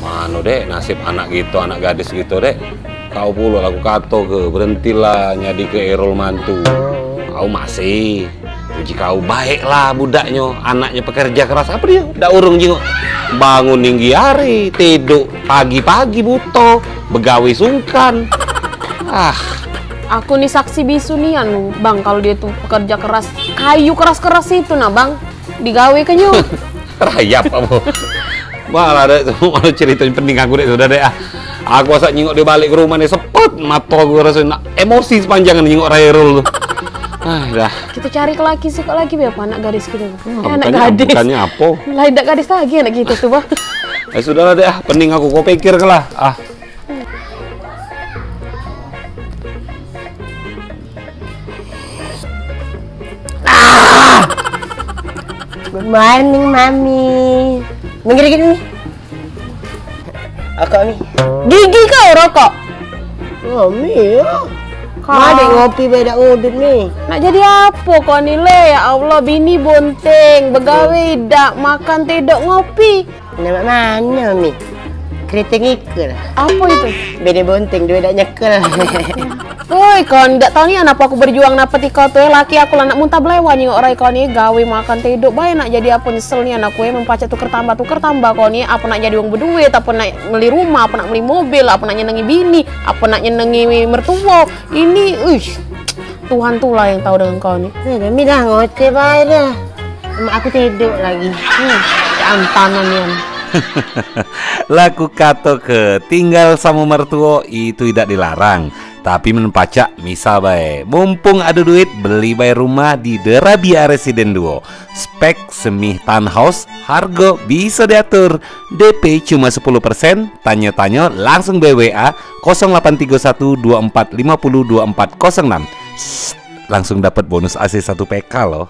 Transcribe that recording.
Mano dek, nasib anak gitu, anak gadis gitu dek. Kau pula laku kato ke, berhentilah nyadi ke Erol mantu. Kau masih, puji kau baiklah budaknya, anaknya pekerja keras apa dia? Dak urung jengok, bangun tinggi hari, tidur pagi-pagi buto, begawe sungkan. Aku nih saksi bisu nih anu, Bang, kalau dia tuh pekerja keras, kayu keras-keras itu nah Bang, digawe kenyo. Rayap apa? Malah dek, malah ceritanya penting aku dek sudah dek Aku asal nyingok dia balik ke rumah nih sepet mata gue rasanya emosi sepanjangan nyingok Rairul tuh. Dah. Kita cari ke laki sih kok lagi berapa anak gadis gitu. Anak gadis. Bukannya apa? Lah anak gadis lagi anak gitu tuh Bang. Sudahlah deh pening aku kau pikir ke lah. Good morning, Mami. Minggir gini nih. Aku nih. Gigi kau rokok. Mami ya. Ada ngopi beda udut nih. Nak jadi apa kau nilai ya Allah bini bonteng begawe dak makan tidak ngopi. Nama mana Mi? Keriting ikel. Apa itu? Bini bonteng dua dak nyekel. Woi, kau ndak tahu nih apa aku berjuang napeti kau tuh laki aku lah nak muntah belewan nih orang kau nih gawe makan tidak baik nak jadi apa nyesel nih anak gue mempacet tuker tambah kau nih apa nak jadi uang berduit apa nak beli rumah apa nak beli mobil apa nak nyenengi bini apa nak nyenengi mertua ini Tuhan tuh lah yang tahu dengan kau nih. Mami dah ngoceh baik dah. Mak aku tidur lagi. Keampanan ya. Laku kato ke tinggal sama mertua itu tidak dilarang. Tapi menempacak misal baik mumpung ada duit beli bayi rumah di Derabia Residen 2. Spek semih townhouse, harga bisa diatur. DP cuma 10%, tanya-tanya langsung BWA 0831 2450 2406. Langsung dapat bonus AC 1 PK loh.